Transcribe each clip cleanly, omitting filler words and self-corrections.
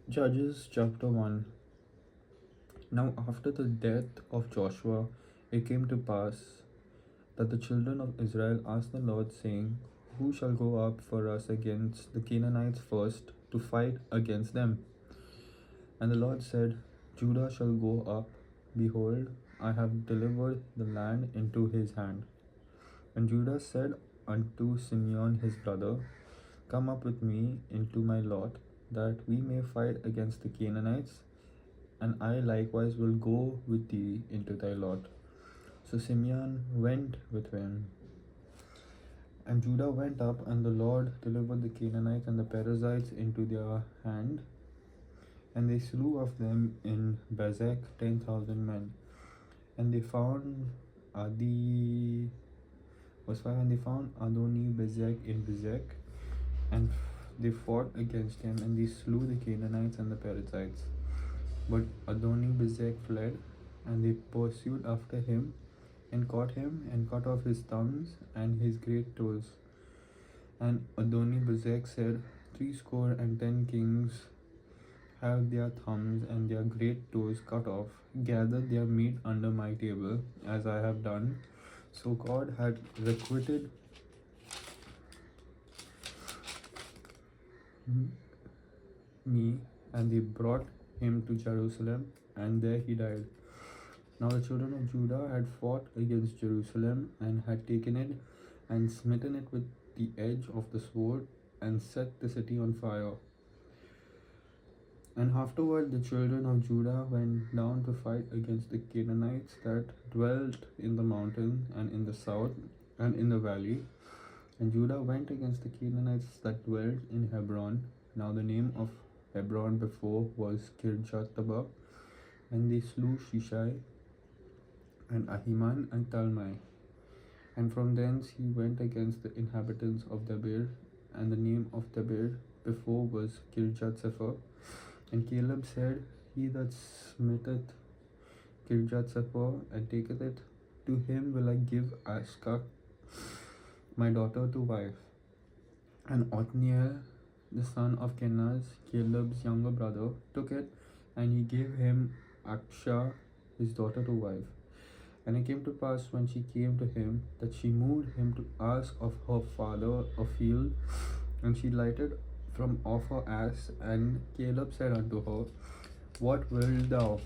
Judges chapter 1. Now, after the death of Joshua, it came to pass that the children of Israel asked the Lord, saying, who shall go up for us against the Canaanites first to fight against them? And the Lord said, Judah shall go up. Behold, I have delivered the land into his hand. And Judah said unto Simeon his brother, come up with me into my lot, that we may fight against the Canaanites, and I likewise will go with thee into thy lot. So Simeon went with him. And Judah went up, and the Lord delivered the Canaanites and the Perizzites into their hand, and they slew of them in Bezek 10,000 men. And they found Adi verse 5, and they found Adoni Bezek in Bezek, and they fought against him, and they slew the Canaanites and the Perizzites. But Adoni Bezek fled, and they pursued after him, and caught him, and cut off his thumbs and his great toes. And Adoni Bezek said, 70 kings have their thumbs and their great toes cut off, gathered their meat under my table, as I have done. So God had requited me, and they brought him to Jerusalem, and there he died. Now the children of Judah had fought against Jerusalem, and had taken it, and smitten it with the edge of the sword, and set the city on fire. And afterward the children of Judah went down to fight against the Canaanites that dwelt in the mountain, and in the south, and in the valley. And Judah went against the Canaanites that dwelt in Hebron. Now the name of Hebron before was Kirjataba. And they slew Shishai, and Ahiman, and Talmai. And from thence he went against the inhabitants of Debir, and the name of Debir before was Kirjath-sepher. And Caleb said, he that smiteth Kirjath-sepher and taketh it, to him will I give Ascah my daughter to wife. And Othniel, the son of Kenaz, Caleb's younger brother, took it, and he gave him Akshah his daughter to wife. And it came to pass, when she came to him, that she moved him to ask of her father a field, and she lighted from off her ass. And Caleb said unto her, what wilt thou?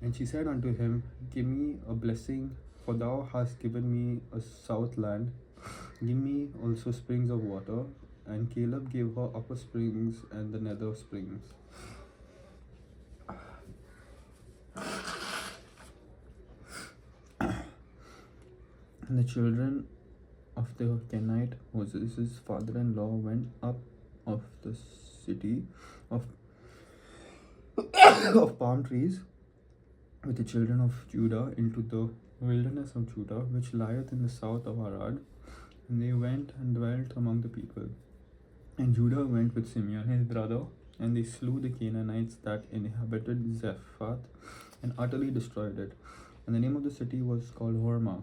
And she said unto him, give me a blessing, for thou hast given me a south land. Give me also springs of water. And Caleb gave her upper springs and the nether springs. And the children of the Kenite, Moses' father-in-law, went up of the city of, of palm trees with the children of Judah into the wilderness of Judah, which lieth in the south of Arad. And they went and dwelt among the people. And Judah went with Simeon his brother, and they slew the Canaanites that inhabited Zephath, and utterly destroyed it. And the name of the city was called Hormah.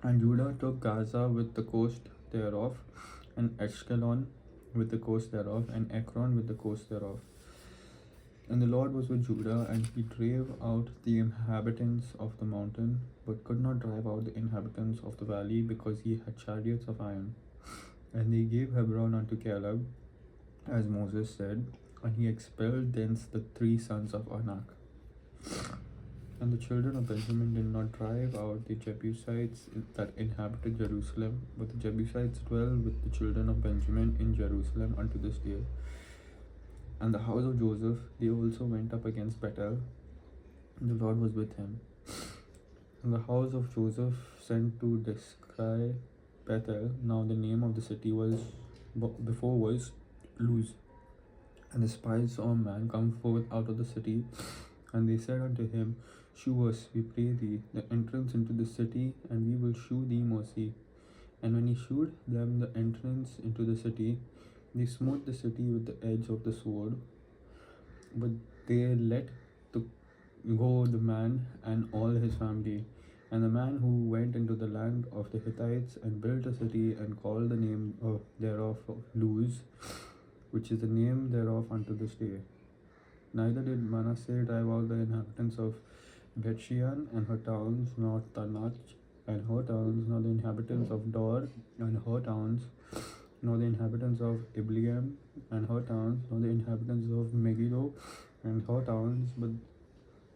And Judah took Gaza with the coast thereof, and Ashkelon with the coast thereof, and Ekron with the coast thereof. And the Lord was with Judah, and he drave out the inhabitants of the mountain, but could not drive out the inhabitants of the valley, because he had chariots of iron. And they gave Hebron unto Caleb, as Moses said, and he expelled thence the 3 sons of Anak. And the children of Benjamin did not drive out the Jebusites that inhabited Jerusalem, but the Jebusites dwell with the children of Benjamin in Jerusalem unto this day. And the house of Joseph, they also went up against Bethel, and the Lord was with him. And the house of Joseph sent to descry Bethel. Now the name of the city was before was Luz. And the spies saw a man come forth out of the city, and they said unto him, shew us, we pray thee, the entrance into the city, and we will shew thee mercy. And when he shewed them the entrance into the city, they smote the city with the edge of the sword. But they let go the man and all his family. And the man who went into the land of the Hittites, and built a city, and called the name thereof Luz, which is the name thereof unto this day. Neither did Manasseh drive out the inhabitants of Bethshean and her towns, nor Tanach and her towns, nor the inhabitants of Dor and her towns, nor the inhabitants of Ibleam and her towns, nor the inhabitants of Megiddo and her towns, but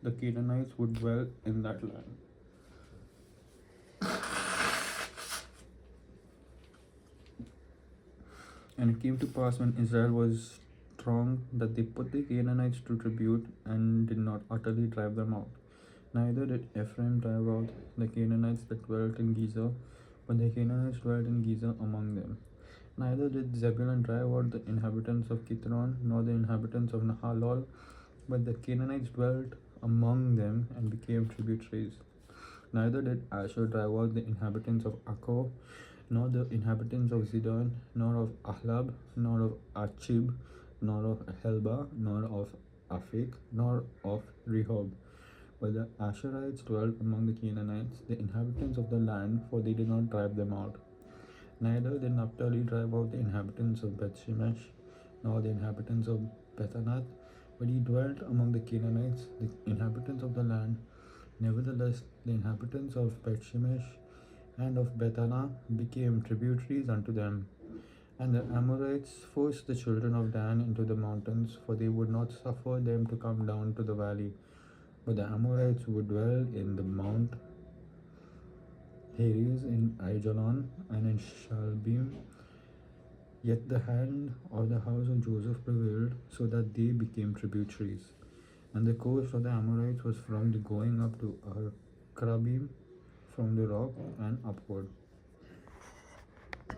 the Canaanites would dwell in that land. And it came to pass when Israel was strong that they put the Canaanites to tribute and did not utterly drive them out. Neither did Ephraim drive out the Canaanites that dwelt in Gezer, but the Canaanites dwelt in Gezer among them. Neither did Zebulun drive out the inhabitants of Kithron, nor the inhabitants of Nahalol, but the Canaanites dwelt among them and became tributaries. Neither did Asher drive out the inhabitants of Akko, nor the inhabitants of Zidon, nor of Ahlab, nor of Achib, nor of Helba, nor of Aphek, nor of Rehob. But the Asherites dwelt among the Canaanites, the inhabitants of the land, for they did not drive them out. Neither did Naphtali drive out the inhabitants of Bethshemesh, nor the inhabitants of Bethanath, but he dwelt among the Canaanites, the inhabitants of the land. Nevertheless, the inhabitants of Bethshemesh and of Bethana became tributaries unto them. And the Amorites forced the children of Dan into the mountains, for they would not suffer them to come down to the valley. But the Amorites would dwell in the Mount Heres in Aijalon and in Shalbim. Yet the hand of the house of Joseph prevailed, so that they became tributaries. And the coast of the Amorites was from the going up to Krabim, from the rock and upward.